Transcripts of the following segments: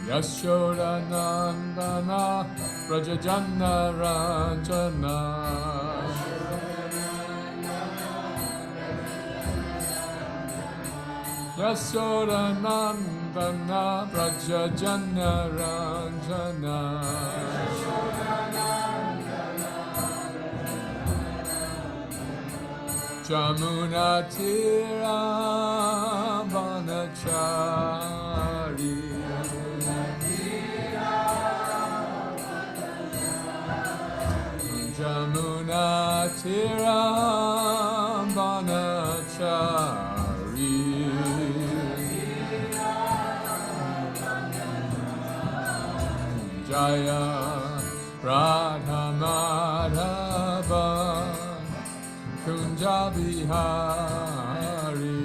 Yashodanandana Prajajana Ranjana Yashodanandana Prajajana Ranjana Jamuna Tira Vanachari Jamuna Tira Vanachari Jaya Radha Madhava Kunja Bihari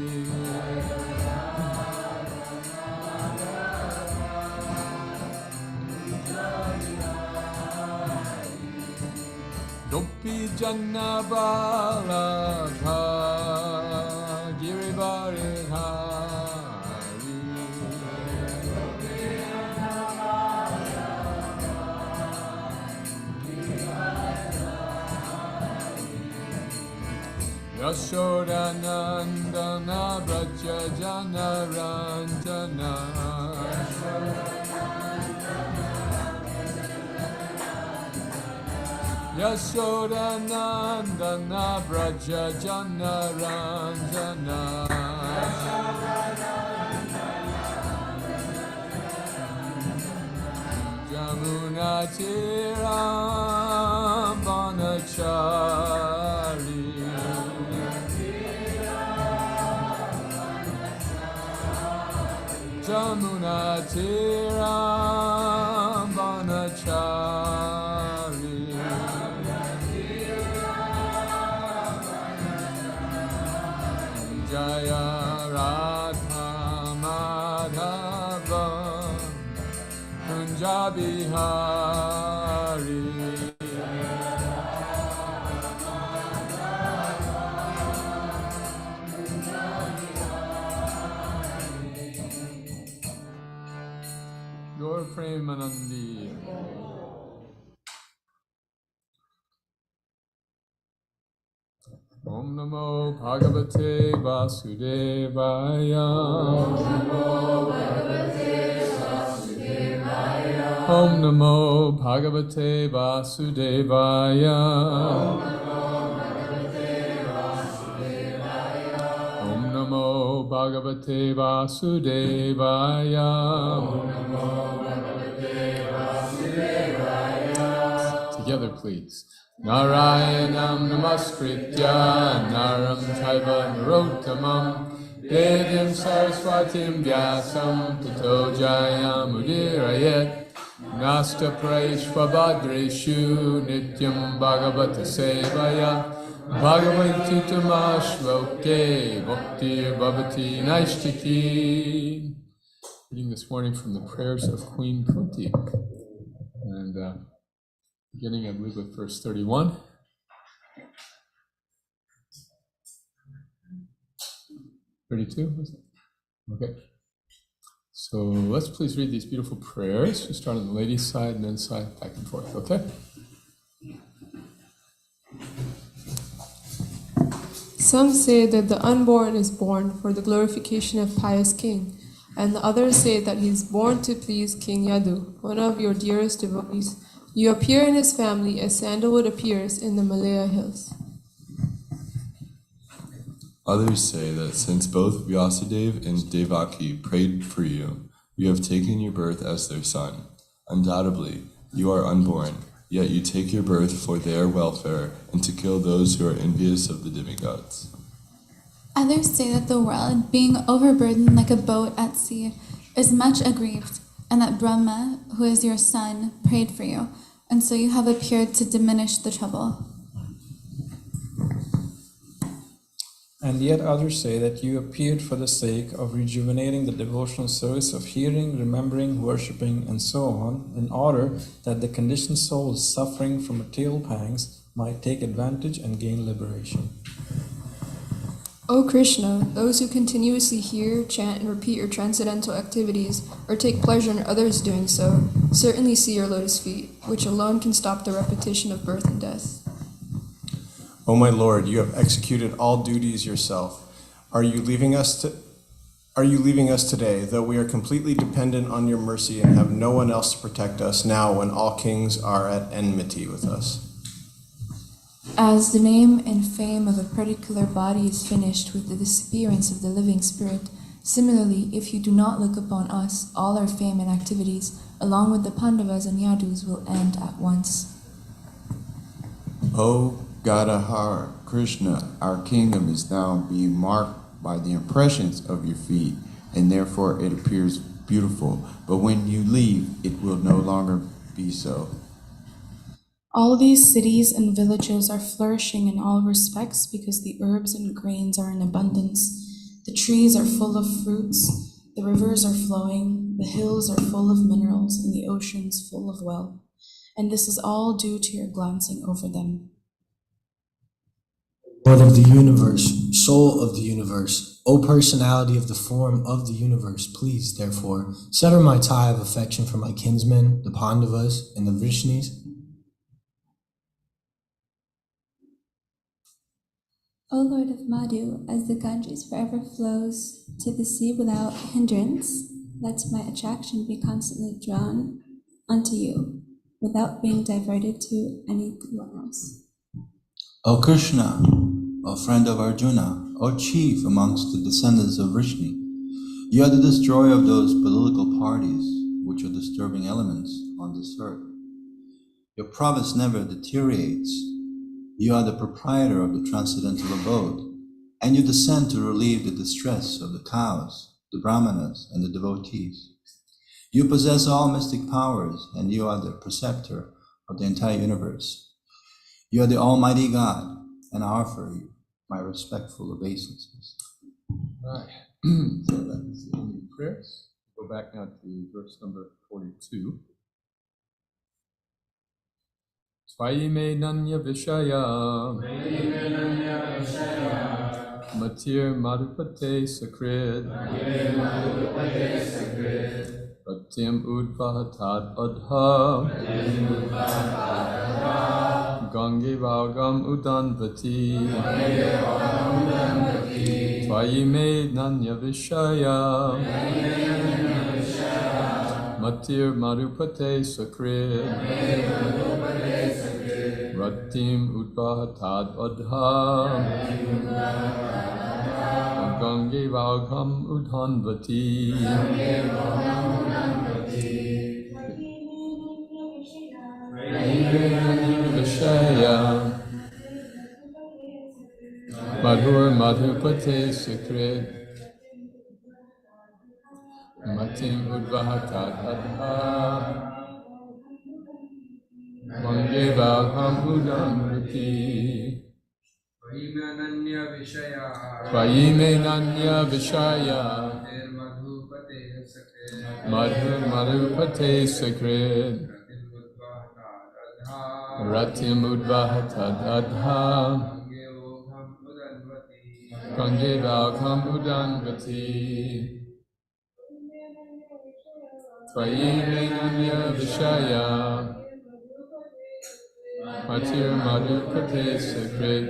Gopi Janna Balaka Giribari Hari Yashodanandana Brajajana Ranjana Yashodanandana Brajajana Ranjana Jamuna Tiram Vanachari Jamuna Tiram Vanachari Jaya Radha Madhava Kunja Bihari Your Premanandi Om Namo Bhagavate Vasudevaya Om Namo Bhagavate Vasudevaya Om Namo Bhagavate Vasudevaya Together please. Narayanam Namaskritya Naram Chaiva Narottamam Devyam Saraswatim Vyasam Tato Jayam Udirayet Nasta Praishvabhadreshu Nityam Bhagavata Sevaya Bhagavati Tamashloke Bhakti Bhavati Naishtiki. Reading this morning from the prayers of Queen Kunti. And beginning, I believe, with verse 31. 32, was it? Okay. So let's please read these beautiful prayers. We'll start on the ladies' side, men's side, back and forth, okay? Some say that the unborn is born for the glorification of pious king, and the others say that he is born to please King Yadu, one of your dearest devotees. You appear in his family as sandalwood appears in the Malaya hills. Others say that since both Vyasadeva and Devaki prayed for you, you have taken your birth as their son. Undoubtedly, you are unborn, yet you take your birth for their welfare and to kill those who are envious of the demigods. Others say that the world, being overburdened like a boat at sea, is much aggrieved, and that Brahma, who is your son, prayed for you, and so you have appeared to diminish the trouble. And yet others say that you appeared for the sake of rejuvenating the devotional service of hearing, remembering, worshipping, and so on, in order that the conditioned souls suffering from material pangs might take advantage and gain liberation. O Krishna, those who continuously hear, chant, and repeat your transcendental activities, or take pleasure in others doing so, certainly see your lotus feet, which alone can stop the repetition of birth and death. O my Lord, you have executed all duties yourself. Are you leaving us today, though we are completely dependent on your mercy and have no one else to protect us now when all kings are at enmity with us? As the name and fame of a particular body is finished with the disappearance of the living spirit, similarly, if you do not look upon us, all our fame and activities, along with the Pandavas and Yadus, will end at once. O Gadahar, Krishna, our kingdom is now being marked by the impressions of your feet, and therefore it appears beautiful. But when you leave, it will no longer be so. All these cities and villages are flourishing in all respects because the herbs and grains are in abundance. The trees are full of fruits, the rivers are flowing, the hills are full of minerals, and the oceans full of wealth. And this is all due to your glancing over them. Lord of the universe, soul of the universe, O personality of the form of the universe, please, therefore, sever my tie of affection from my kinsmen, the Pandavas, and the Vrishnis. O Lord of Madhu, as the Ganges forever flows to the sea without hindrance, let my attraction be constantly drawn unto you, without being diverted to anything else. O Krishna, O friend of Arjuna, O chief amongst the descendants of Vrishni, you are the destroyer of those political parties which are disturbing elements on this earth. Your province never deteriorates. You are the proprietor of the transcendental abode, and you descend to relieve the distress of the cows, the brahmanas, and the devotees. You possess all mystic powers, and you are the preceptor of the entire universe. You are the Almighty God, and I offer you my respectful obeisances. Right. So that's the end of the prayers. Go back now to verse number 42. Tvaime nanya vishaya matir madhupate sakrid pratyam udvahatad adha gange vagam udanvati tvaime nanya vishaya matir madhupate sakrid Ratim udvahatad adha Gange vagham udhanvati Vishaya Madhur madhupate sakrit Matim udvahatad adha Gange vagham udhanvati Tvayime nanya vishaya madhupate sakrit Ratim udvahatad adha Gange vagham udhanvati Tvayime nanya vishaya Matir madhupate sakrit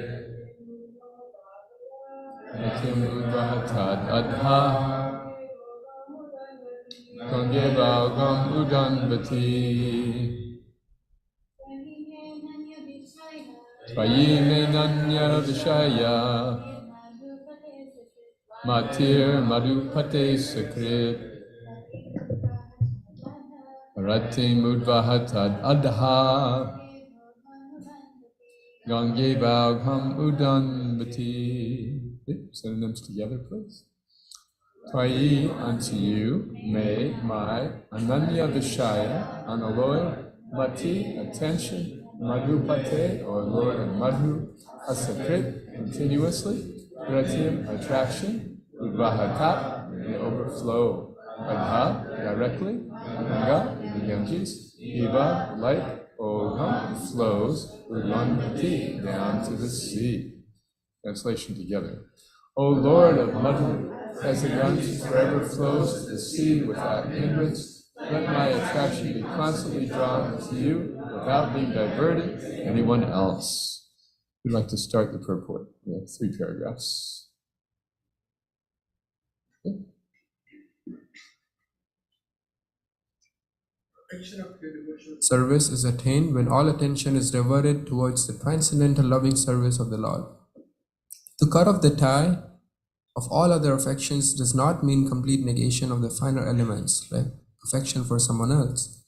Ratim udvahatad adha Gange vagham udhanvati Tvayime nanya vishaya Matir madhupate sakrit Ratim udvahatad adha Gange vagham udhanvati. Synonyms together, please. Twayi, unto you, may my Ananya Vishaya, unalloyed, Mati, attention, Madhupate, or Lord of Madhu, Asakrit, continuously, Ratim, attraction, Udvahatat, the overflow, Adha, directly, Ganga, the Ganges, Eva, like, Ogham, flows, Udvanvati, down to the sea. Translation together. O Lord of motherhood, as the Ganges forever flows to the sea without hindrance, let my attraction be constantly drawn to you without being diverted to anyone else. We'd like to start the purport. We have 3 paragraphs. Service is attained when all attention is diverted towards the transcendental loving service of the Lord. To cut off the tie of all other affections does not mean complete negation of the finer elements, like affection for someone else.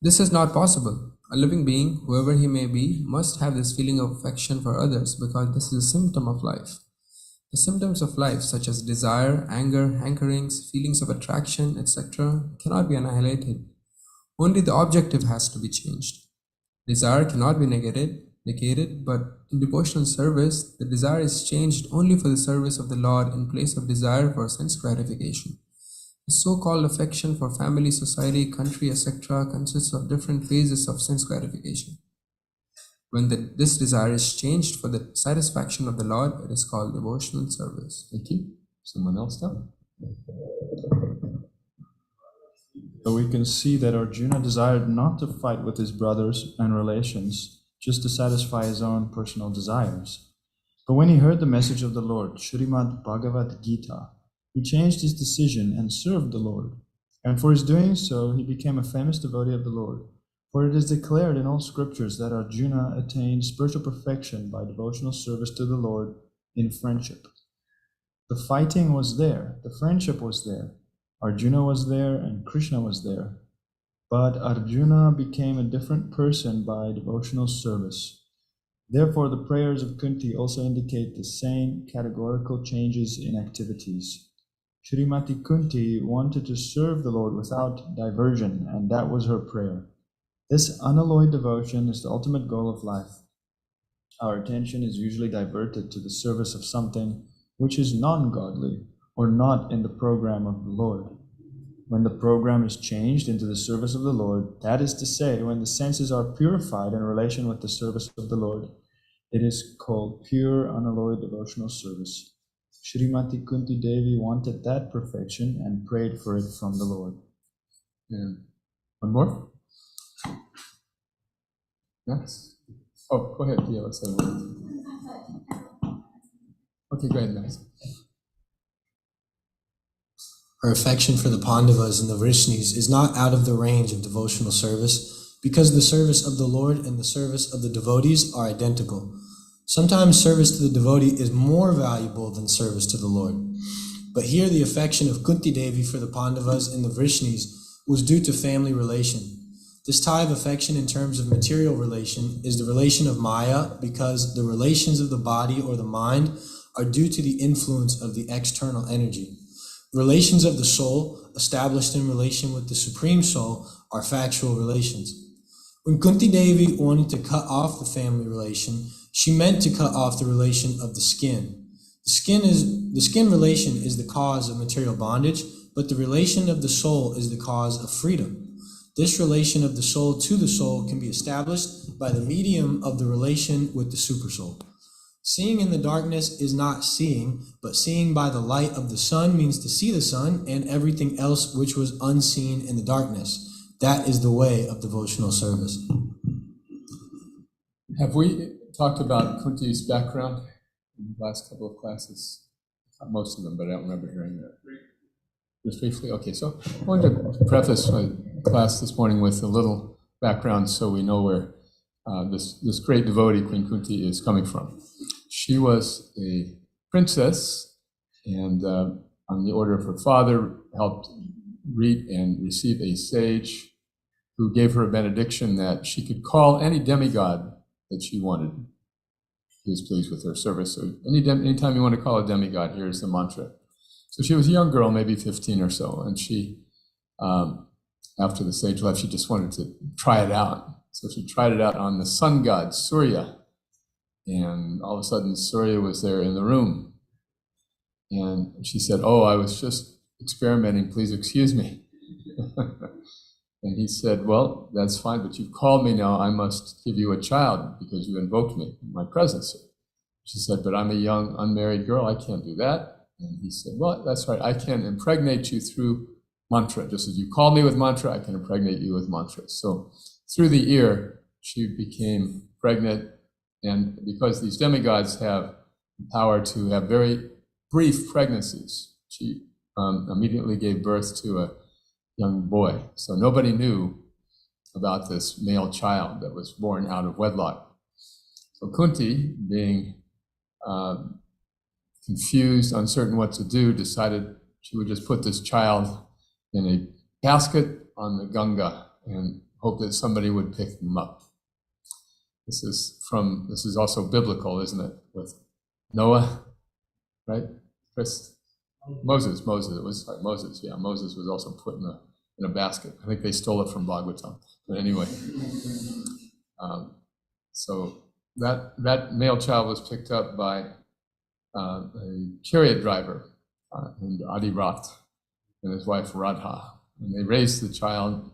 This is not possible. A living being, whoever he may be, must have this feeling of affection for others because this is a symptom of life. The symptoms of life, such as desire, anger, hankerings, feelings of attraction, etc., cannot be annihilated. Only the objective has to be changed. Desire cannot be negated, but in devotional service, the desire is changed only for the service of the Lord in place of desire for sense gratification. The so-called affection for family, society, country, etc. consists of different phases of sense gratification. When this desire is changed for the satisfaction of the Lord, it is called devotional service. Thank you. Someone else now? So we can see that Arjuna desired not to fight with his brothers and relations just to satisfy his own personal desires. But when he heard the message of the Lord, Srimad Bhagavad Gita, he changed his decision and served the Lord. And for his doing so, he became a famous devotee of the Lord. For it is declared in all scriptures that Arjuna attained spiritual perfection by devotional service to the Lord in friendship. The fighting was there, the friendship was there, Arjuna was there, and Krishna was there. But Arjuna became a different person by devotional service. Therefore, the prayers of Kunti also indicate the same categorical changes in activities. Shrimati Kunti wanted to serve the Lord without diversion, and that was her prayer. This unalloyed devotion is the ultimate goal of life. Our attention is usually diverted to the service of something which is non-godly or not in the program of the Lord. When the program is changed into the service of the Lord, that is to say, when the senses are purified in relation with the service of the Lord, it is called pure, unalloyed devotional service. Shrimati Kunti Devi wanted that perfection and prayed for it from the Lord. And one more? Yes? Oh, go ahead. Yeah, let's have a word. Okay, go ahead, Max. Her affection for the Pandavas and the Vrishnis is not out of the range of devotional service because the service of the Lord and the service of the devotees are identical. Sometimes service to the devotee is more valuable than service to the Lord. But here the affection of Kunti Devi for the Pandavas and the Vrishnis was due to family relation. This tie of affection in terms of material relation is the relation of Maya because the relations of the body or the mind are due to the influence of the external energy. Relations of the soul, established in relation with the Supreme Soul, are factual relations. When Kunti Devi wanted to cut off the family relation, she meant to cut off the relation of the skin. The skin relation is the cause of material bondage, but the relation of the soul is the cause of freedom. This relation of the soul to the soul can be established by the medium of the relation with the supersoul. Seeing in the darkness is not seeing, but seeing by the light of the sun means to see the sun and everything else which was unseen in the darkness. That is the way of devotional service. Have we talked about Kunti's background in the last couple of classes? Not most of them, but I don't remember hearing that. Just briefly? Okay, so I wanted to preface my class this morning with a little background so we know where this great devotee, Queen Kunti, is coming from. She was a princess and on the order of her father helped read and receive a sage who gave her a benediction that she could call any demigod that she wanted. He was pleased with her service. So anytime you want to call a demigod, here's the mantra. So she was a young girl, maybe 15 or so, and she, after the sage left, she just wanted to try it out. So she tried it out on the sun god, Surya. And all of a sudden, Surya was there in the room. And she said, "Oh, I was just experimenting, please excuse me." And he said, "Well, that's fine, but you've called me now. I must give you a child because you invoked me in my presence." She said, but I'm a young unmarried girl, I can't do that. And he said, well, that's right, I can impregnate you through mantra. Just as you call me with mantra, I can impregnate you with mantra. So through the ear, she became pregnant. And because these demigods have the power to have very brief pregnancies, she immediately gave birth to a young boy. So nobody knew about this male child that was born out of wedlock. So Kunti, being confused, uncertain what to do, decided she would just put this child in a basket on the Ganga and hope that somebody would pick him up. This is also biblical, isn't it? With Noah, right? Moses, it was like Moses, yeah. Moses was also put in a basket. I think they stole it from Bhagavatam. But anyway, so that male child was picked up by a chariot driver named Adirat and his wife Radha. And they raised the child.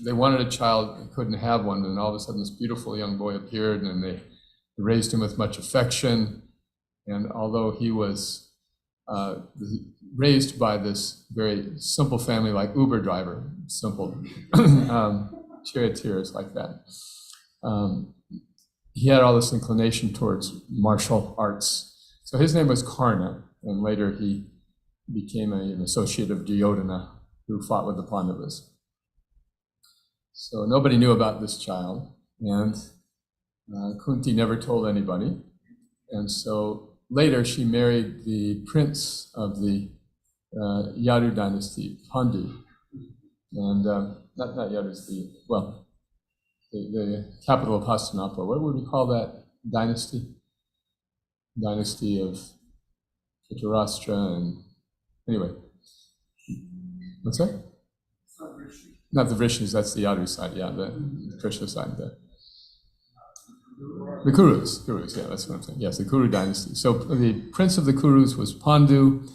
They wanted a child, they couldn't have one, and all of a sudden this beautiful young boy appeared, and they raised him with much affection. And although he was raised by this very simple family like Uber driver, simple charioteers like that, he had all this inclination towards martial arts. So his name was Karna, and later he became an associate of Duryodhana who fought with the Pandavas. So nobody knew about this child, and Kunti never told anybody. And so later she married the prince of the Yadu dynasty, Pandu. And not Yadu, the capital of Hastinapur. What would we call that dynasty? Dynasty of Dhritarashtra and anyway. What's that? Not the Vrishnis, that's the Yadu side, yeah, the Krishna side. The Kurus, yeah, that's what I'm saying. Yes, the Kuru dynasty. So the prince of the Kurus was Pandu,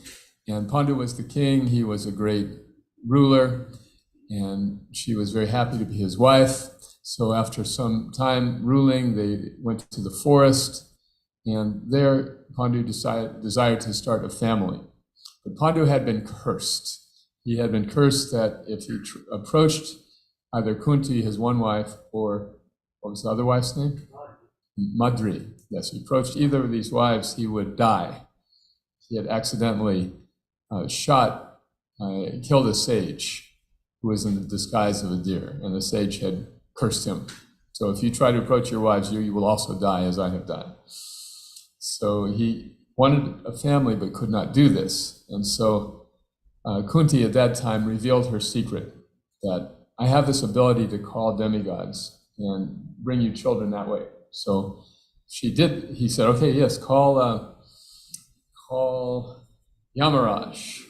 and Pandu was the king. He was a great ruler, and she was very happy to be his wife. So after some time ruling, they went to the forest, and there Pandu desired to start a family. But Pandu had been cursed. He had been cursed that if he approached either Kunti, his one wife, or what was the other wife's name? Madri. Yes, he approached either of these wives, he would die. He had accidentally killed a sage who was in the disguise of a deer, and the sage had cursed him. So if you try to approach your wives, you will also die as I have died. So he wanted a family but could not do this. And so Kunti at that time revealed her secret, that I have this ability to call demigods and bring you children that way. So she did. He said, okay, yes, call Yamaraj.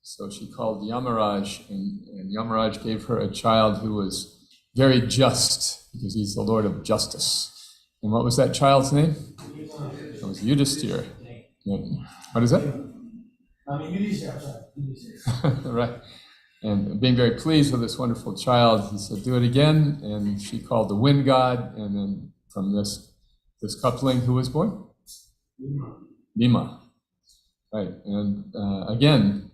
So she called Yamaraj, and Yamaraj gave her a child who was very just, because he's the Lord of justice. And what was that child's name? It was Yudhisthira. What is that? Right. And being very pleased with this wonderful child, he said, do it again. And she called the wind god. And then from this coupling, who was born? Bhima. Right. And again,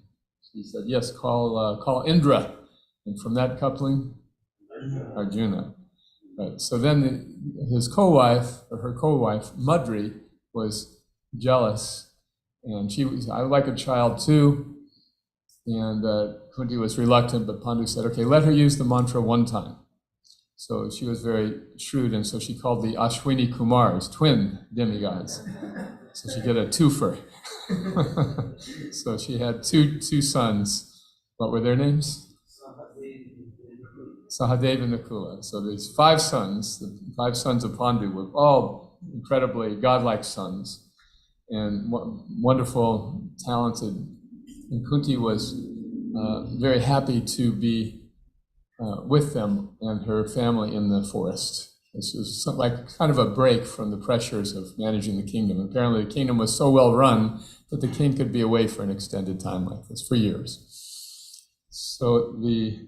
he said, yes, call Indra. And from that coupling, Arjuna. Right. So then his co-wife, or her co-wife, Madri, was jealous. And she was, I would like a child too. And Kunti was reluctant, but Pandu said, okay, let her use the mantra one time. So she was very shrewd, and so she called the Ashwini Kumars, twin demigods. So she got a twofer. So she had two sons. What were their names? Sahadeva and Nakula. So these 5 sons, the 5 sons of Pandu, were all incredibly godlike sons. And wonderful, talented. And Kunti was very happy to be with them and her family in the forest. This was like kind of a break from the pressures of managing the kingdom. Apparently the kingdom was so well run that the king could be away for an extended time like this, for years. So the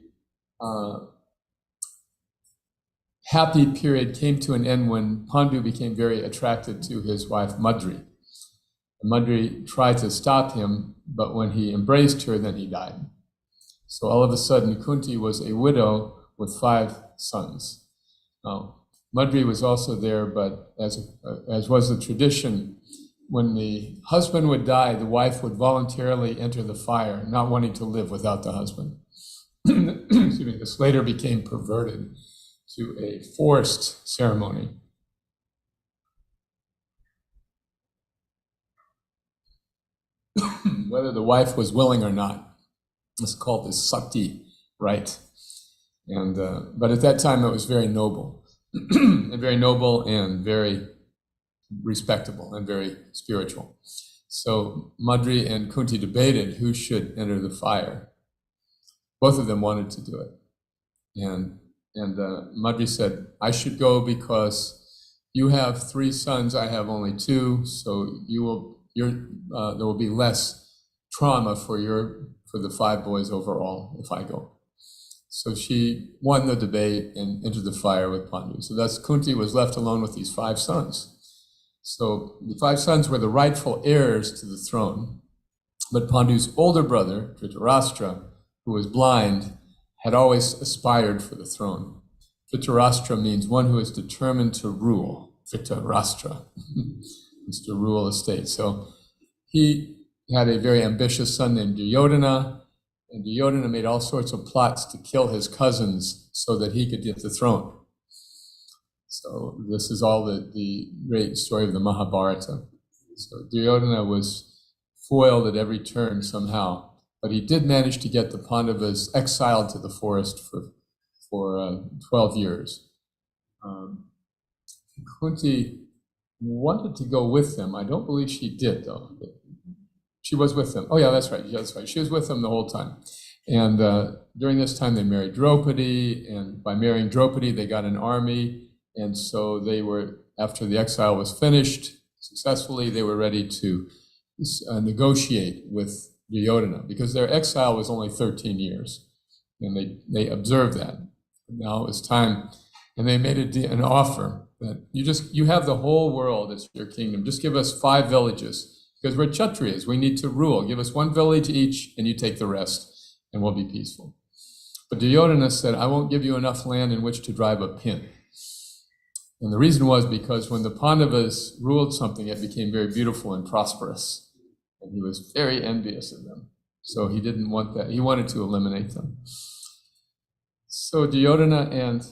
happy period came to an end when Pandu became very attracted to his wife Madri. And Madri tried to stop him, but when he embraced her, then he died. So all of a sudden, Kunti was a widow with 5 sons. Now, Madri was also there, but as was the tradition, when the husband would die, the wife would voluntarily enter the fire, not wanting to live without the husband. Excuse me, this later became perverted to a forced ceremony. Whether the wife was willing or not. It's called the sati rite. And but at that time it was very noble, and very noble and very respectable and very spiritual. So Madri and Kunti debated who should enter the fire. Both of them wanted to do it. And Madri said, I should go because you have 3 sons, I have only 2, so there will be less trauma for the 5 boys overall if I go. So she won the debate and entered the fire with Pandu. So thus Kunti was left alone with these 5 sons. So the 5 sons were the rightful heirs to the throne, but Pandu's older brother, Dhritarashtra, who was blind, had always aspired for the throne. Dhritarashtra means one who is determined to rule. Dhritarashtra is to rule a state. So he had a very ambitious son named Duryodhana, and Duryodhana made all sorts of plots to kill his cousins so that he could get the throne. So this is all the great story of the Mahabharata. So Duryodhana was foiled at every turn somehow, but he did manage to get the Pandavas exiled to the forest for 12 years. Kunti wanted to go with them. I don't believe she did, though. She was with them. Oh, yeah, that's right. She was with them the whole time. And during this time, they married Draupadi, and by marrying Draupadi, they got an army. And so they were, after the exile was finished successfully, they were ready to negotiate with Duryodhana, because their exile was only 13 years. And they observed that. Now it was time, and they made an offer that you have the whole world as your kingdom. Just give us 5 villages, because we're Kshatriyas, we need to rule. Give us 1 village each, and you take the rest, and we'll be peaceful. But Duryodhana said, I won't give you enough land in which to drive a pin. And the reason was because when the Pandavas ruled something, it became very beautiful and prosperous. And he was very envious of them. So he didn't want that. He wanted to eliminate them. So Duryodhana and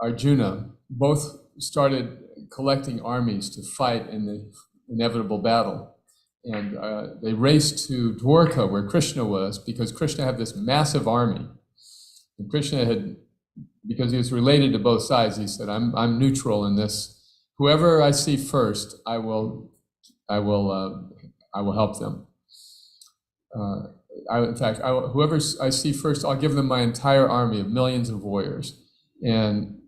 Arjuna both started collecting armies to fight in the inevitable battle. And they raced to Dwarka, where Krishna was, because Krishna had this massive army. And Krishna had, because he was related to both sides, he said, I'm neutral in this. Whoever I see first, I will help them. Whoever I see first, I'll give them my entire army of millions of warriors. And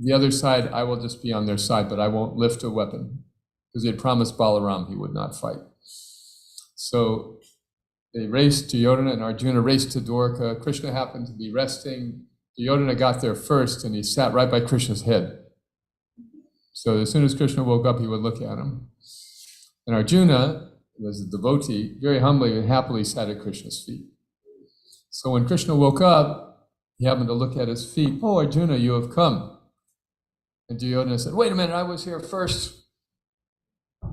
the other side, I will just be on their side, but I won't lift a weapon. Because he had promised Balaram he would not fight. So they raced, Duryodhana and Arjuna raced to Dwarka. Krishna happened to be resting. Duryodhana got there first, and he sat right by Krishna's head. So as soon as Krishna woke up, he would look at him. And Arjuna, as a devotee, very humbly and happily sat at Krishna's feet. So when Krishna woke up, he happened to look at his feet. Oh, Arjuna, you have come. And Duryodhana said, wait a minute, I was here first.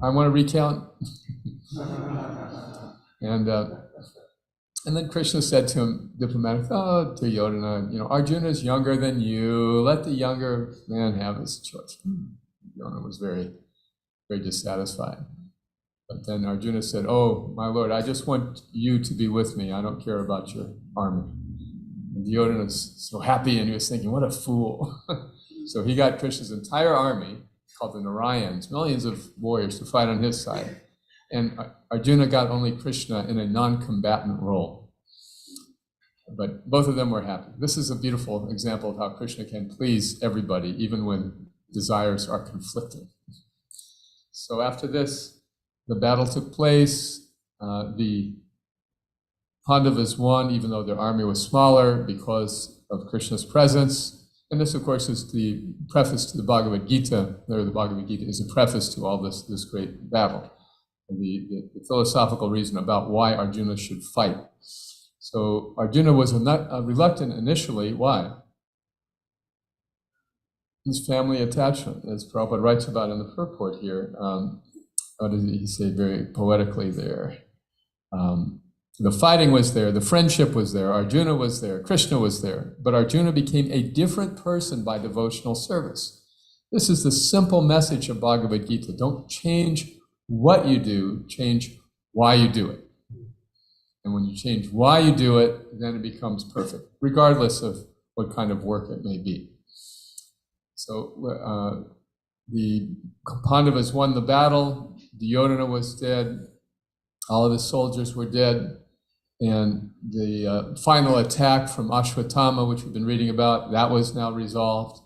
I want to recount. And then Krishna said to him, diplomatic, oh, Duryodhana, Arjuna is younger than you. Let the younger man have his choice. Duryodhana was very, very dissatisfied. But then Arjuna said, oh, my lord, I just want you to be with me. I don't care about your army. And Duryodhana was so happy, and he was thinking, what a fool. So he got Krishna's entire army, called the Narayans, millions of warriors to fight on his side. And Arjuna got only Krishna in a non-combatant role. But both of them were happy. This is a beautiful example of how Krishna can please everybody, even when desires are conflicting. So after this, the battle took place. The Pandavas won, even though their army was smaller, because of Krishna's presence. And this, of course, is the preface to the Bhagavad Gita, or the Bhagavad Gita is a preface to all this great battle, the philosophical reason about why Arjuna should fight. So Arjuna was reluctant initially. Why? His family attachment, as Prabhupada writes about in the purport here. What does he say very poetically there? The fighting was there, the friendship was there, Arjuna was there, Krishna was there, but Arjuna became a different person by devotional service. This is the simple message of Bhagavad Gita. Don't change what you do, change why you do it. And when you change why you do it, then it becomes perfect, regardless of what kind of work it may be. So the Pandavas won the battle, Duryodhana was dead, all of his soldiers were dead, and the final attack from Ashwatthama, which we've been reading about, that was now resolved.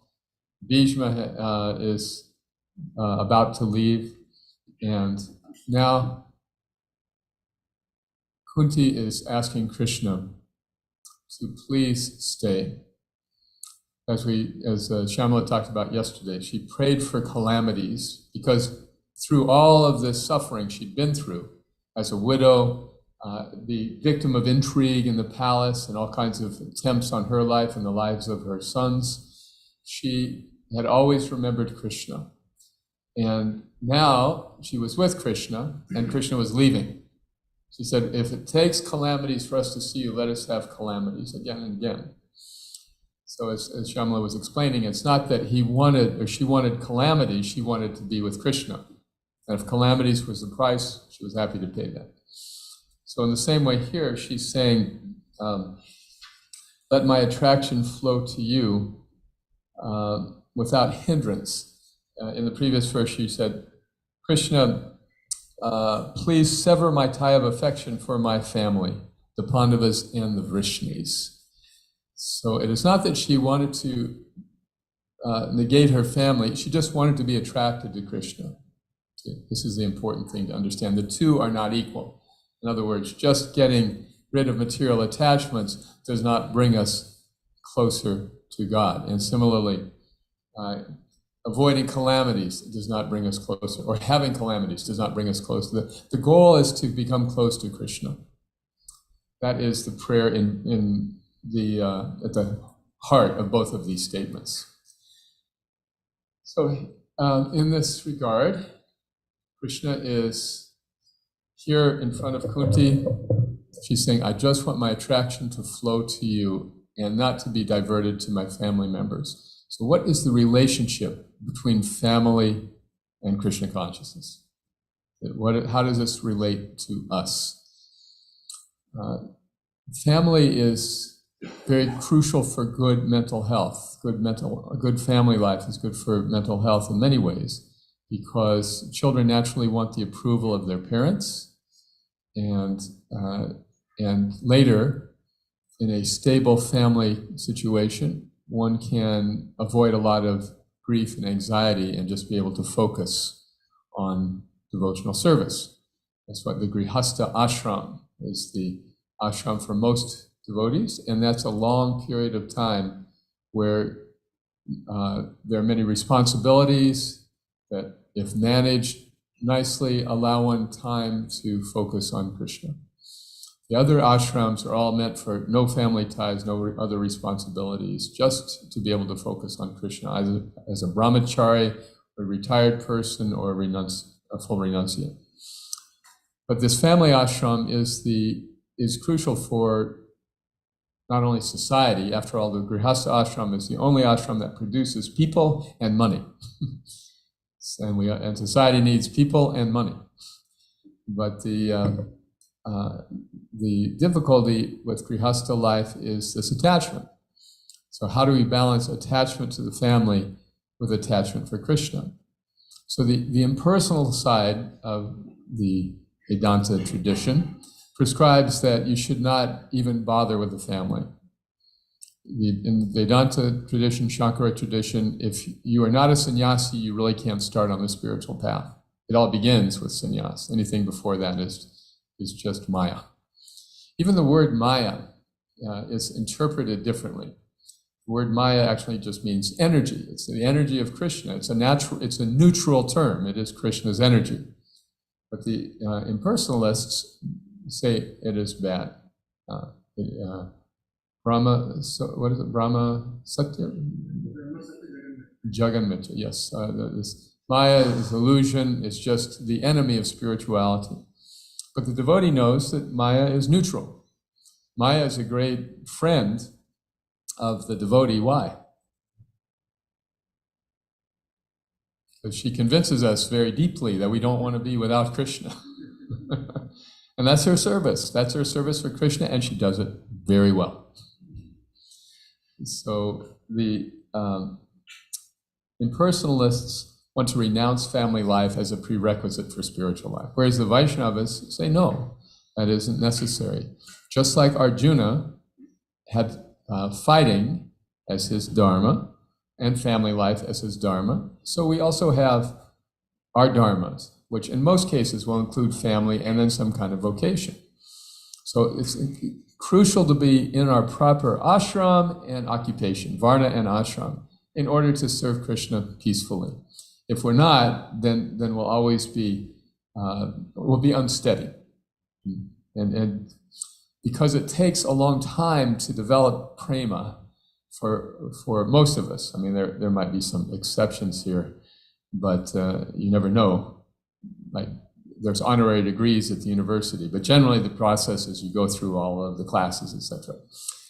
Bhishma is about to leave, and now Kunti is asking Krishna to please stay. As Shyamala talked about yesterday, she prayed for calamities because through all of this suffering she'd been through as a widow, the victim of intrigue in the palace and all kinds of attempts on her life and the lives of her sons, she had always remembered Krishna. And now she was with Krishna, and Krishna was leaving. She said, if it takes calamities for us to see you, let us have calamities again and again. So as Shyamala was explaining, it's not that he wanted or she wanted calamities, she wanted to be with Krishna. And if calamities was the price, she was happy to pay that. So in the same way here, she's saying, let my attraction flow to you without hindrance. In the previous verse, she said, Krishna, please sever my tie of affection for my family, the Pandavas and the Vrishnis. So it is not that she wanted to negate her family, she just wanted to be attracted to Krishna. This is the important thing to understand. The two are not equal. In other words, just getting rid of material attachments does not bring us closer to God. And similarly, avoiding calamities does not bring us closer, or having calamities does not bring us closer. The goal is to become close to Krishna. That is the prayer at the heart of both of these statements. So in this regard, Krishna is here in front of Kunti. She's saying, I just want my attraction to flow to you and not to be diverted to my family members. So what is the relationship between family and Krishna consciousness? How does this relate to us? Family is very crucial for good mental health. A good family life is good for mental health in many ways, because children naturally want the approval of their parents, and later, in a stable family situation, one can avoid a lot of grief and anxiety and just be able to focus on devotional service. That's what the Grihastha ashram is, the ashram for most devotees, and that's a long period of time where there are many responsibilities that, if managed nicely, allow one time to focus on Krishna. The other ashrams are all meant for no family ties, no other responsibilities, just to be able to focus on Krishna, either as a brahmachari, a retired person, or a full renunciate. But this family ashram is crucial for not only society. After all, the Grihastha ashram is the only ashram that produces people and money. And society needs people and money. But the difficulty with Grihastha life is this attachment. So how do we balance attachment to the family with attachment for Krishna? So the impersonal side of the Vedanta tradition prescribes that you should not even bother with the family. In Vedanta tradition, Shankara tradition, if you are not a sannyasi, you really can't start on the spiritual path. It all begins with sannyas. Anything before that is just maya. Even the word maya is interpreted differently. The word Maya actually just means energy. It's the energy of Krishna. It's a neutral term. It is Krishna's energy. But the impersonalists say it is bad. Brahma, so what is it? Brahma Satya? Jaganmitra, yes. This Maya is illusion, is just the enemy of spirituality. But the devotee knows that Maya is neutral. Maya is a great friend of the devotee. Why? Because she convinces us very deeply that we don't want to be without Krishna. And that's her service. That's her service for Krishna, and she does it very well. So the impersonalists want to renounce family life as a prerequisite for spiritual life, whereas the Vaishnavas say no, that isn't necessary. Just like Arjuna had fighting as his dharma and family life as his dharma, so we also have our dharmas, which in most cases will include family and then some kind of vocation. So it's crucial to be in our proper ashram and occupation, varna and ashram, in order to serve Krishna peacefully. If we're not, then we'll always be we'll be unsteady, and because it takes a long time to develop prema for most of us. I mean, there might be some exceptions here, but you never know. Like, there's honorary degrees at the university, but generally the process is you go through all of the classes, etc.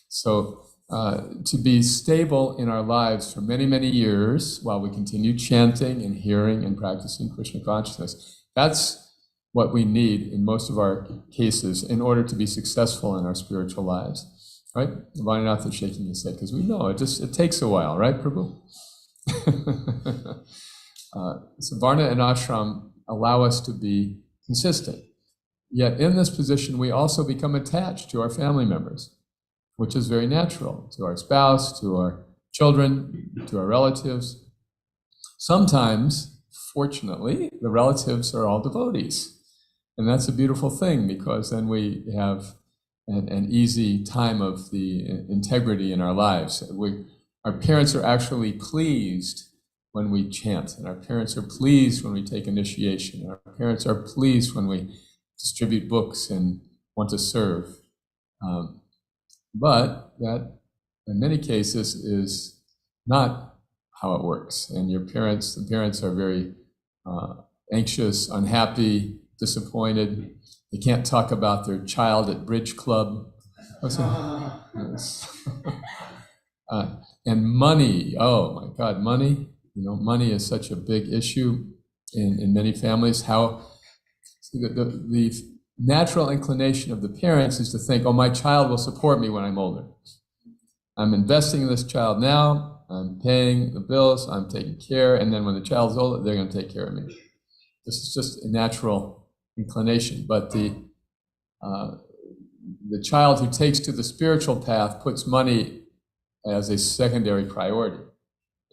So to be stable in our lives for many, many years while we continue chanting and hearing and practicing Krishna consciousness, that's what we need in most of our cases in order to be successful in our spiritual lives. Right? Vaninath is shaking his head because we know it takes a while, right, Prabhu? So Varna and Ashram allow us to be consistent. Yet in this position, we also become attached to our family members, which is very natural, to our spouse, to our children, to our relatives. Sometimes, fortunately, the relatives are all devotees. And that's a beautiful thing, because then we have an easy time of the integrity in our lives. Our parents are actually pleased when we chant, and our parents are pleased when we take initiation. Our parents are pleased when we distribute books and want to serve. But that, in many cases, is not how it works. And the parents are very anxious, unhappy, disappointed. They can't talk about their child at bridge club. And money, oh my God, money. Money is such a big issue in many families. How the natural inclination of the parents is to think, oh, my child will support me when I'm older. I'm investing in this child now, I'm paying the bills, I'm taking care, and then when the child's older, they're going to take care of me. This is just a natural inclination. But the child who takes to the spiritual path puts money as a secondary priority.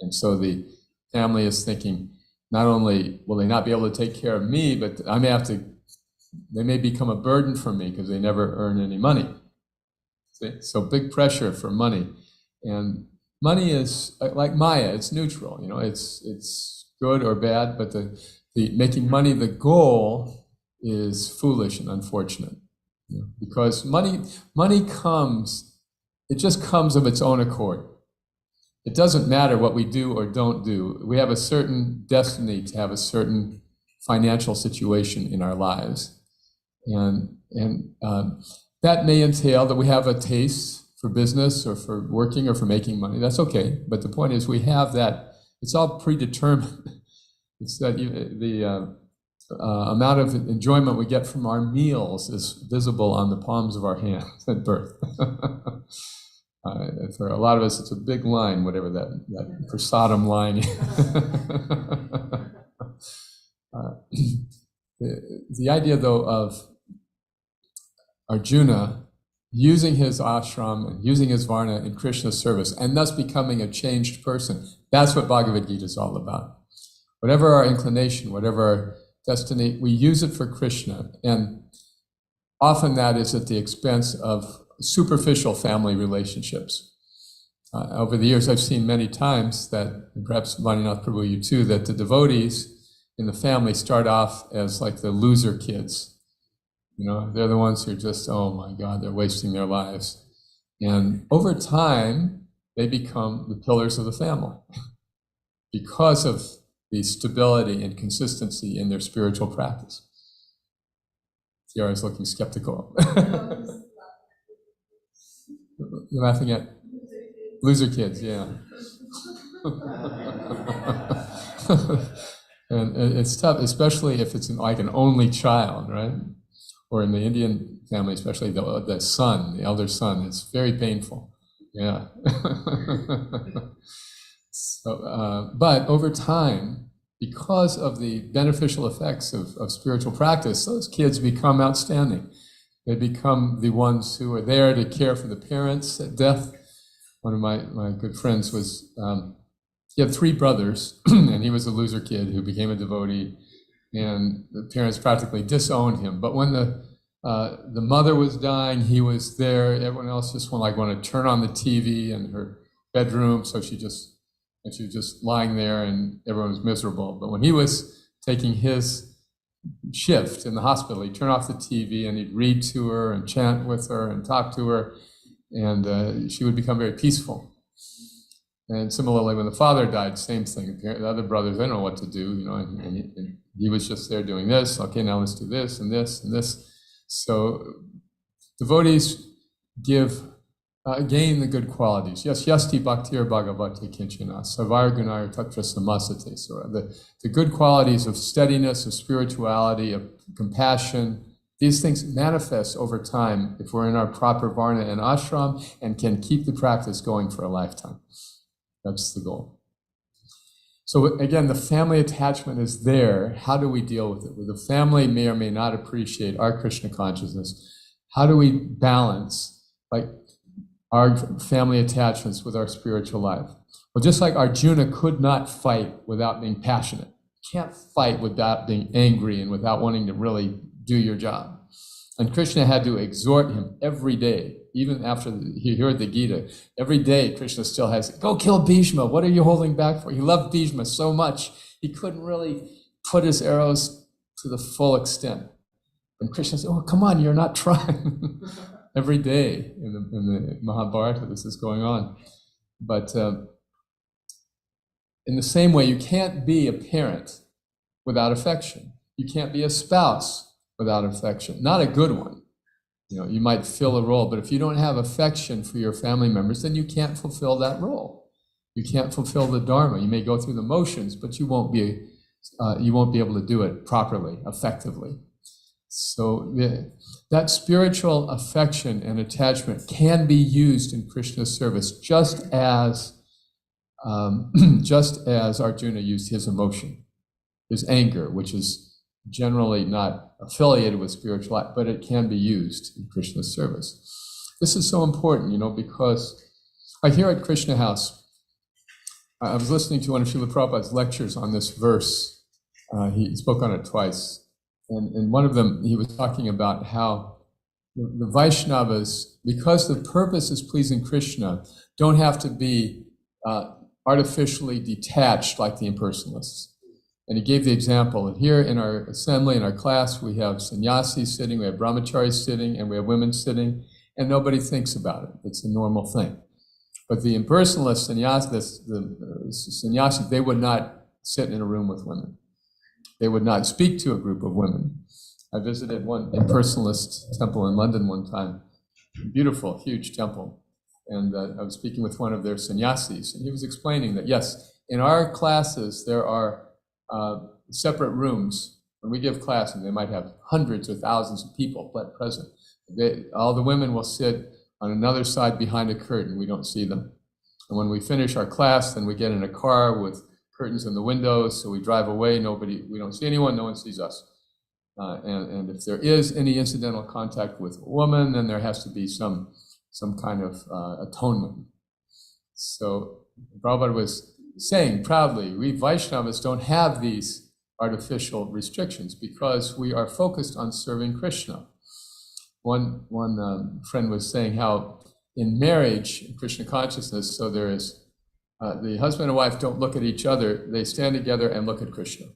And so the family is thinking, not only will they not be able to take care of me, but they may become a burden for me because they never earn any money. See? So big pressure for money. And money is like Maya, it's neutral. It's good or bad, but the making money the goal is foolish and unfortunate. Because money comes, it just comes of its own accord. It doesn't matter what we do or don't do. We have a certain destiny to have a certain financial situation in our lives. And that may entail that we have a taste for business or for working or for making money. That's okay. But the point is we have that. It's all predetermined. It's that the amount of enjoyment we get from our meals is visible on the palms of our hands at birth. For a lot of us, it's a big line, whatever that prasadam line is. The idea, though, of Arjuna using his ashram and using his varna in Krishna's service and thus becoming a changed person, that's what Bhagavad Gita is all about. Whatever our inclination, whatever our destiny, we use it for Krishna. And often that is at the expense of superficial family relationships. over the years, I've seen many times that, and perhaps Vaninath Prabhu, you too, that the devotees in the family start off as like the loser kids. They're the ones who are just, oh my God, they're wasting their lives. And over time, they become the pillars of the family because of the stability and consistency in their spiritual practice. Tiara is looking skeptical. You're laughing at loser kids, yeah. And it's tough, especially if it's like an only child, right? Or in the Indian family, especially the son, the elder son, it's very painful. Yeah. But over time, because of the beneficial effects of spiritual practice, those kids become outstanding. They become the ones who are there to care for the parents at death. One of my good friends was, he had 3 brothers, and he was a loser kid who became a devotee, and the parents practically disowned him. But when the mother was dying, he was there. Everyone else just wanted to turn on the TV in her bedroom, so she was just lying there, and everyone was miserable. But when he was taking his shift in the hospital, he'd turn off the TV and he'd read to her and chant with her and talk to her, and she would become very peaceful. And similarly, when the father died, same thing. The other brothers, they don't know what to do, and he was just there doing this. Okay, now let's do this and this and this. So devotees gain the good qualities. Yes, yasti bhaktir bhagavate kinchana, savar gunaya tatra samasate. So the good qualities of steadiness, of spirituality, of compassion, these things manifest over time if we're in our proper varna and ashram and can keep the practice going for a lifetime. That's the goal. So again, the family attachment is there. How do we deal with it? Well, the family may or may not appreciate our Krishna consciousness. How do we balance our family attachments with our spiritual life? Well, just like Arjuna could not fight without being passionate. You can't fight without being angry and without wanting to really do your job. And Krishna had to exhort him every day, even after he heard the Gita. Every day, Krishna still has, go kill Bhishma. What are you holding back for? He loved Bhishma so much, he couldn't really put his arrows to the full extent. And Krishna said, oh, come on, you're not trying. Every day in the Mahabharata, this is going on. But in the same way, you can't be a parent without affection. You can't be a spouse without affection. Not a good one. You might fill a role, but if you don't have affection for your family members, then you can't fulfill that role. You can't fulfill the dharma. You may go through the motions, but you won't be able to do it properly, effectively. So that spiritual affection and attachment can be used in Krishna's service, just as Arjuna used his emotion, his anger, which is generally not affiliated with spiritual life, but it can be used in Krishna's service. This is so important, because here at Krishna House, I was listening to one of Srila Prabhupada's lectures on this verse. He spoke on it twice. And in one of them, he was talking about how the Vaishnavas, because the purpose is pleasing Krishna, don't have to be artificially detached like the impersonalists. And he gave the example that here in our assembly, in our class, we have sannyasis sitting, we have brahmacharis sitting, and we have women sitting, and nobody thinks about it. It's a normal thing. But the impersonalist sannyasis, they would not sit in a room with women. They would not speak to a group of women. I visited one impersonalist temple in London one time, beautiful, huge temple. And I was speaking with one of their sannyasis, and he was explaining that, yes, in our classes, there are separate rooms. When we give class, and they might have hundreds or thousands of people present, all the women will sit on another side behind a curtain. We don't see them. And when we finish our class, then we get in a car with curtains in the windows, so we drive away. We don't see anyone, no one sees us. And if there is any incidental contact with a woman, then there has to be some kind of atonement. So Prabhupada was saying proudly, we Vaishnavas don't have these artificial restrictions because we are focused on serving Krishna. One friend was saying how in marriage, in Krishna consciousness, so there is the husband and wife don't look at each other, they stand together and look at Krishna.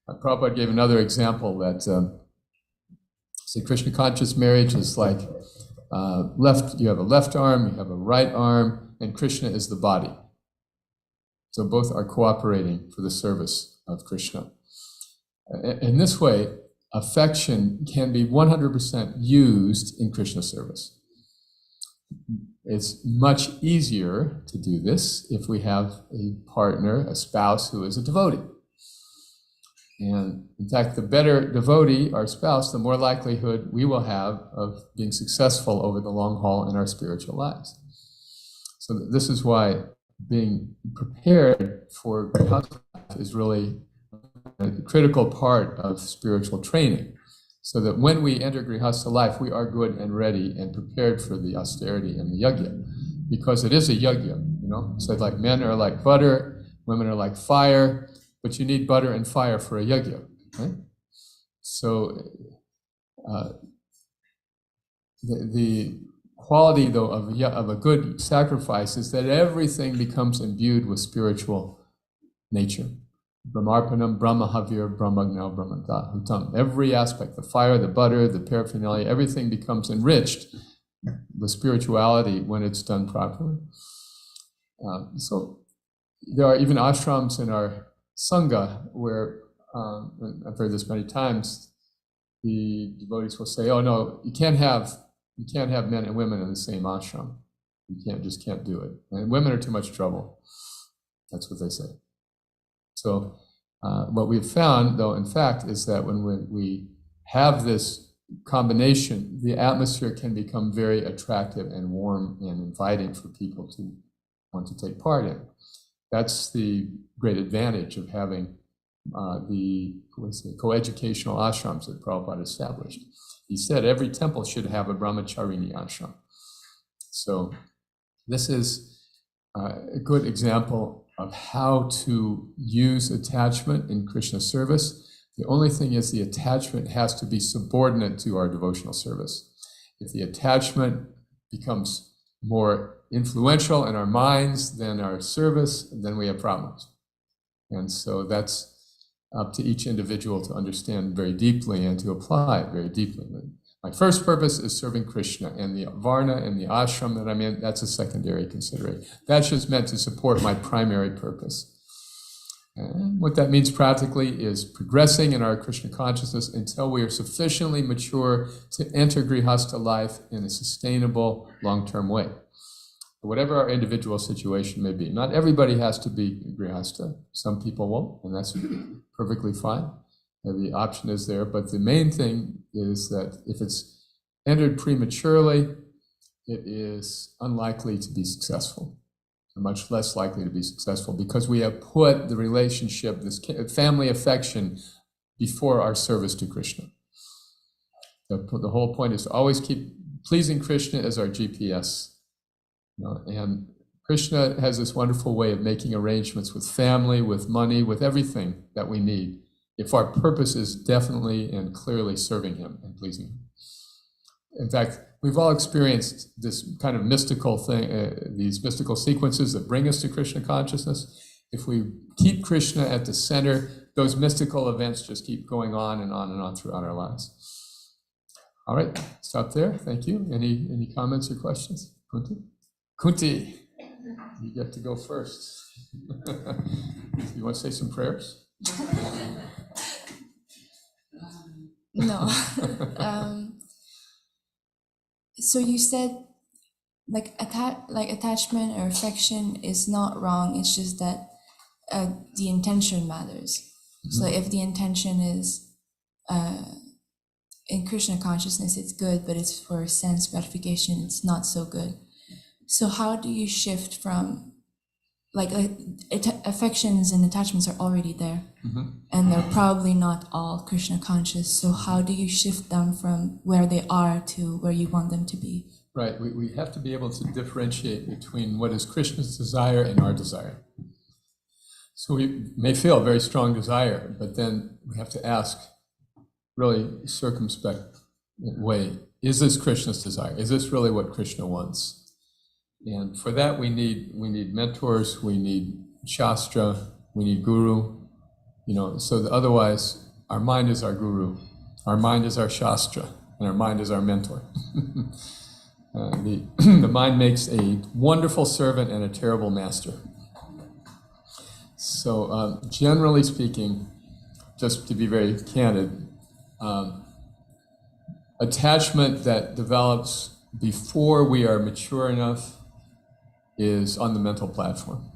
Prabhupada gave another example that say Krishna conscious marriage is like you have a left arm, you have a right arm, and Krishna is the body. So both are cooperating for the service of Krishna. In this way, affection can be 100% used in Krishna service. It's much easier to do this if we have a partner, a spouse who is a devotee. And in fact, the better devotee, our spouse, the more likelihood we will have of being successful over the long haul in our spiritual lives. So this is why being prepared for grihastha is really a critical part of spiritual training, so that when we enter grihastha life, we are good and ready and prepared for the austerity and the yajna, because it is a yajna, So like men are like butter, women are like fire, but you need butter and fire for a yajna, right? So the quality, though, of a good sacrifice is that everything becomes imbued with spiritual nature. Brahmarpanam, Brahmahavir, Brahmagna, Brahmadahutam. Every aspect, the fire, the butter, the paraphernalia, everything becomes enriched with spirituality when it's done properly. So there are even ashrams in our Sangha where, I've heard this many times, the devotees will say, oh no, you can't have men and women in the same ashram. You just can't do it. And women are too much trouble. That's what they say. So what we've found, though, in fact, is that when we have this combination, the atmosphere can become very attractive and warm and inviting for people to want to take part in. That's the great advantage of having the coeducational ashrams that Prabhupada established. He said every temple should have a brahmacharini ashram. So this is a good example of how to use attachment in Krishna service. The only thing is the attachment has to be subordinate to our devotional service. If the attachment becomes more influential in our minds than our service, then we have problems. And so that's up to each individual to understand very deeply and to apply it very deeply. My first purpose is serving Krishna, and the varna and the ashram that I'm in, that's a secondary consideration. That's just meant to support my primary purpose. And what that means practically is progressing in our Krishna consciousness until we are sufficiently mature to enter grihastha life in a sustainable, long-term way. Whatever our individual situation may be. Not everybody has to be grihastha. Some people won't, and that's perfectly fine. And the option is there, but the main thing is that if it's entered prematurely, it is unlikely to be successful, much less likely to be successful, because we have put the relationship, this family affection, before our service to Krishna. The whole point is to always keep pleasing Krishna as our GPS. And Krishna has this wonderful way of making arrangements with family, with money, with everything that we need, if our purpose is definitely and clearly serving him and pleasing him. In fact, we've all experienced this kind of mystical thing, these mystical sequences that bring us to Krishna consciousness. If we keep Krishna at the center, those mystical events just keep going on and on and on throughout our lives. All right, stop there. Thank you. Any comments or questions? Kunti, you get to go first. You want to say some prayers? No. So you said attachment or affection is not wrong. It's just that the intention matters. Mm-hmm. So if the intention is in Krishna consciousness, it's good, but it's for sense gratification, it's not so good. So how do you shift from affections and attachments are already there, mm-hmm. and they're probably not all Krishna conscious. So how do you shift them from where they are to where you want them to be? Right. We have to be able to differentiate between what is Krishna's desire and our desire. So we may feel a very strong desire, but then we have to ask really circumspect way, is this Krishna's desire? Is this really what Krishna wants? And for that, we need mentors, we need Shastra, we need Guru, so that otherwise our mind is our Guru, our mind is our Shastra, and our mind is our mentor. The mind makes a wonderful servant and a terrible master. So generally speaking, just to be very candid, attachment that develops before we are mature enough is on the mental platform.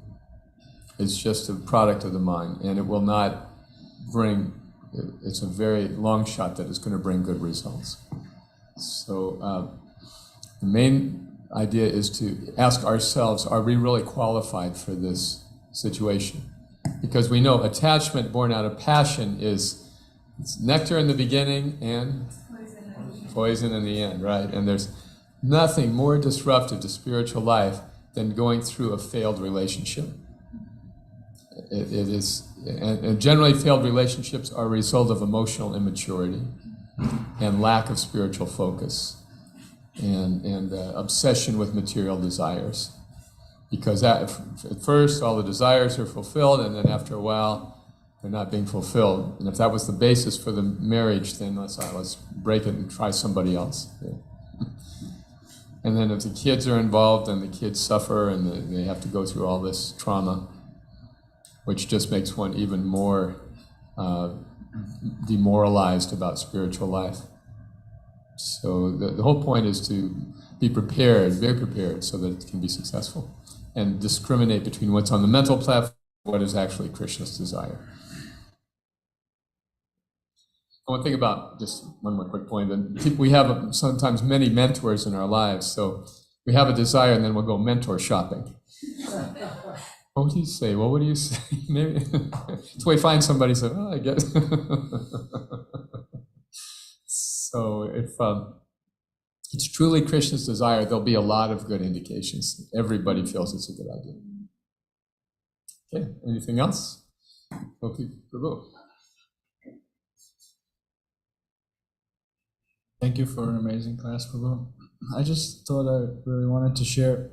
It's just a product of the mind, and it will not it's a very long shot that it's going to bring good results. So the main idea is to ask ourselves, are we really qualified for this situation? Because we know attachment born out of passion it's nectar in the beginning and poison in the end, right? And there's nothing more disruptive to spiritual life than going through a failed relationship. It is, and generally failed relationships are a result of emotional immaturity and lack of spiritual focus and obsession with material desires. Because at first all the desires are fulfilled, and then after a while they're not being fulfilled. And if that was the basis for the marriage, then let's break it and try somebody else. Yeah. And then if the kids are involved, then the kids suffer and they have to go through all this trauma, which just makes one even more demoralized about spiritual life. So the whole point is to be prepared, very prepared, so that it can be successful, and discriminate between what's on the mental platform and what is actually Krishna's desire. One thing about, just one more quick point, that we have sometimes many mentors in our lives, so we have a desire and then we'll go mentor shopping. What would you say? What would you say? Maybe so we find somebody says, I guess. So if it's truly Krishna's desire, there'll be a lot of good indications. Everybody feels it's a good idea. Okay, anything else? Okay, Prabhu. Thank you for an amazing class, Prabhu. I just thought I really wanted to share.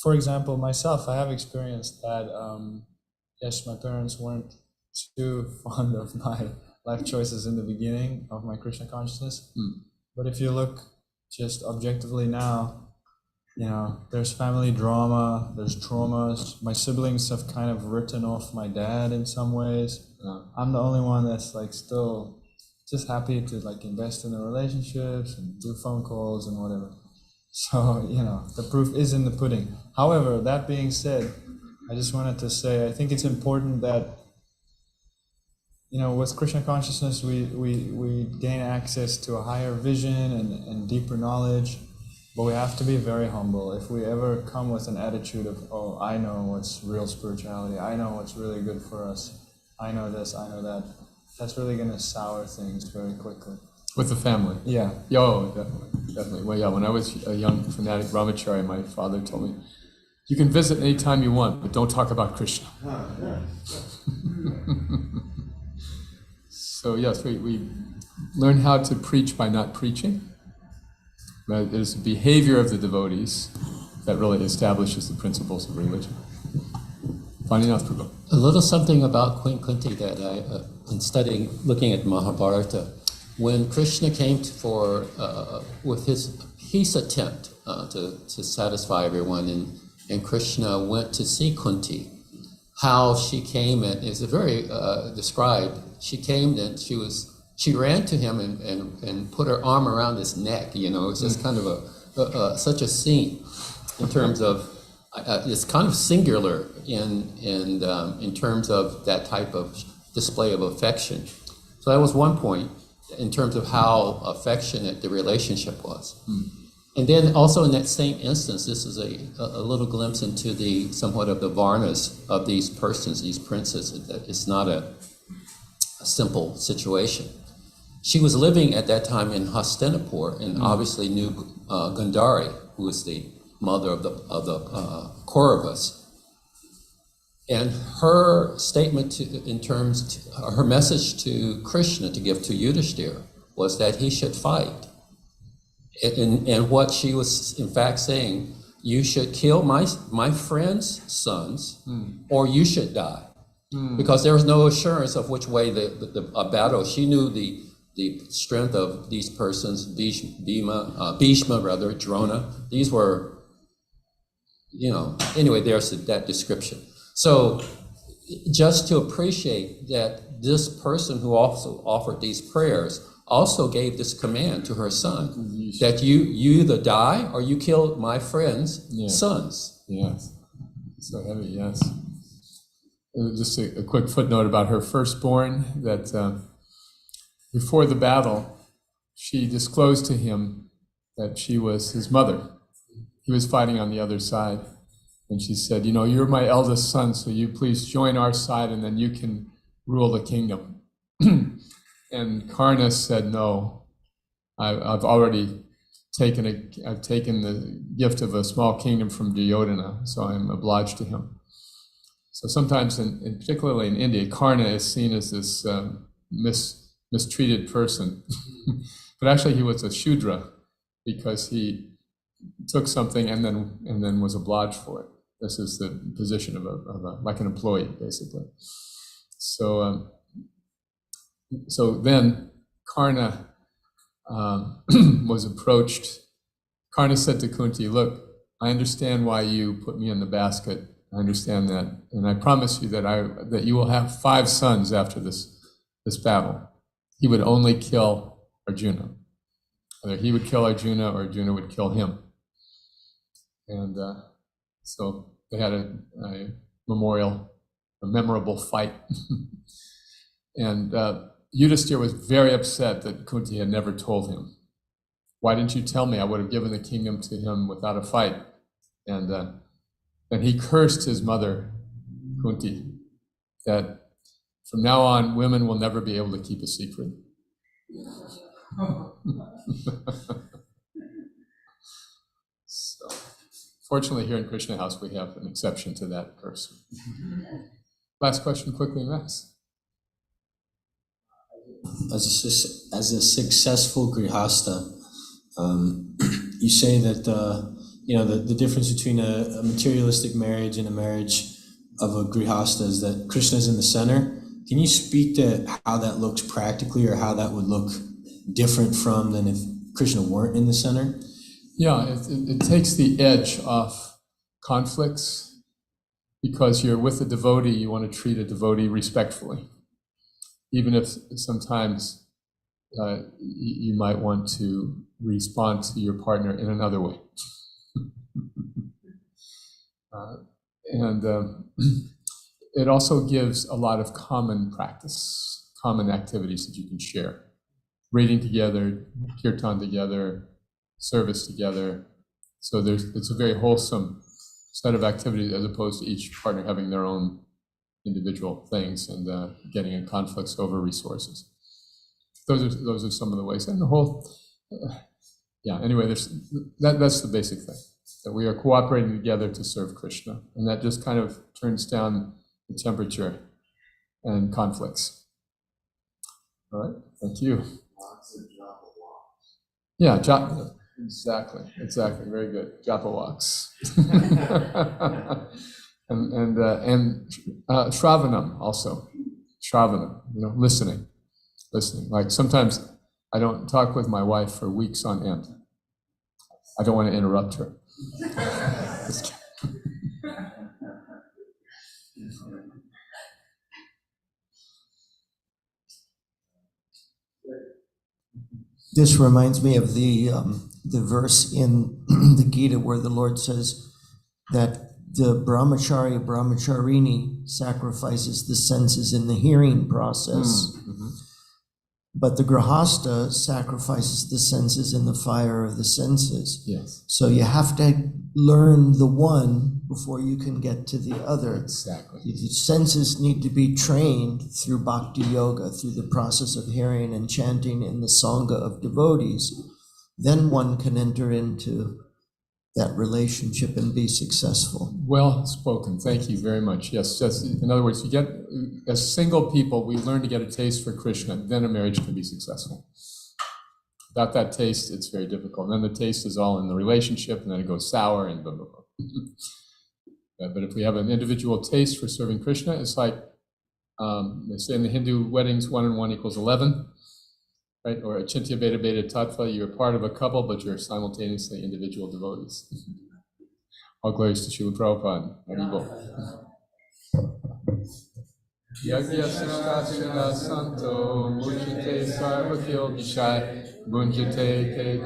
For example, myself, I have experienced that, yes, my parents weren't too fond of my life choices in the beginning of my Krishna consciousness. But if you look just objectively now, there's family drama, there's traumas. My siblings have kind of written off my dad in some ways. I'm the only one that's still just happy to invest in the relationships and do phone calls and whatever. So, the proof is in the pudding. However, that being said, I just wanted to say, I think it's important that, with Krishna consciousness, we gain access to a higher vision and deeper knowledge, but we have to be very humble. If we ever come with an attitude of, oh, I know what's real spirituality, I know what's really good for us, I know this, I know that, that's really going to sour things very quickly. With the family? Yeah. Oh, definitely. Well, yeah, when I was a young fanatic brahmachari, my father told me, you can visit anytime you want, but don't talk about Krishna. So yes, we learn how to preach by not preaching. But it is the behavior of the devotees that really establishes the principles of religion. Funny enough, Prabhu. A little something about Queen Kunti that I, in studying, looking at Mahabharata, when Krishna came with his peace attempt to satisfy everyone, and Krishna went to see Kunti, how she came and is very described. She came and she ran to him and put her arm around his neck. It was just kind of such a scene in terms of it's kind of singular in terms of that type of display of affection. So that was one point in terms of how affectionate the relationship was. And then also in that same instance, this is a little glimpse into somewhat of the varnas of these persons, these princes. It's not a simple situation. She was living at that time in Hastinapur and obviously knew Gandhari, who was the mother of the Kauravas. And her statement her message to Krishna to give to Yudhishthira was that he should fight. And what she was in fact saying, you should kill my friend's sons, or you should die. Because there was no assurance of which way a battle. She knew the strength of these persons, Bhishma, Drona. These were, anyway, there's that description. So just to appreciate that this person who also offered these prayers also gave this command to her son, that you either die or you kill my friends' sons. Yes. So heavy, yes. Just a quick footnote about her firstborn, that before the battle, she disclosed to him that she was his mother. He was fighting on the other side. And she said, you're my eldest son, so you please join our side and then you can rule the kingdom. And Karna said, no, I've already taken the gift of a small kingdom from Duryodhana, so I'm obliged to him. So sometimes, particularly in India, Karna is seen as this mistreated person. But actually he was a Shudra because he took something and then was obliged for it. This is the position of like an employee, basically. So then Karna was approached. Karna said to Kunti, look, I understand why you put me in the basket. I understand that. And I promise you that you will have 5 sons after this battle. He would only kill Arjuna. Either he would kill Arjuna or Arjuna would kill him. And so they had a memorable fight. And Yudhishthira was very upset that Kunti had never told him. Why didn't you tell me? I would have given the kingdom to him without a fight. And he cursed his mother, Kunti, that from now on, women will never be able to keep a secret. So, fortunately, here in Krishna House, we have an exception to that curse. Last question quickly, Max. As a successful grihasta, you say that the difference between a materialistic marriage and a marriage of a grihasta is that Krishna is in the center. Can you speak to how that looks practically, or how that would look different from than if Krishna weren't in the center? Yeah, it takes the edge off conflicts, because you're with a devotee, you want to treat a devotee respectfully, even if sometimes you might want to respond to your partner in another way. It also gives a lot of common practice, common activities that you can share. Reading together, kirtan together, service together. So it's a very wholesome set of activities, as opposed to each partner having their own individual things and getting in conflicts over resources. Those are some of the ways. And the whole, anyway, that's the basic thing, that we are cooperating together to serve Krishna. And that just kind of turns down the temperature and conflicts. All right, thank you. Yeah, exactly, very good. Japa walks. and Shravanam also. Shravanam, listening. Like sometimes I don't talk with my wife for weeks on end. I don't want to interrupt her. This reminds me of the verse in the Gita where the Lord says that the brahmacharini sacrifices the senses in the hearing process, but the grihasta sacrifices the senses in the fire of the senses. Yes. So you have to learn the one before you can get to the other. Exactly. The senses need to be trained through bhakti yoga, through the process of hearing and chanting in the sangha of devotees. Then one can enter into that relationship and be successful. Well spoken. Thank you very much. Yes, yes. In other words, you get, as single people, we learn to get a taste for Krishna, then a marriage can be successful. Without that taste, it's very difficult. And then the taste is all in the relationship, and then it goes sour and blah, blah, blah. But if we have an individual taste for serving Krishna, it's like, they say in the Hindu weddings, 1 and 1 equals 11. Right? Or Achintya Beta Beta Tattva, you're part of a couple, but you're simultaneously individual devotees. All glories to Srila Prabhupada. Yagya Sishtasya Santo Mujite Sarva Kil Bishai Bunjate Te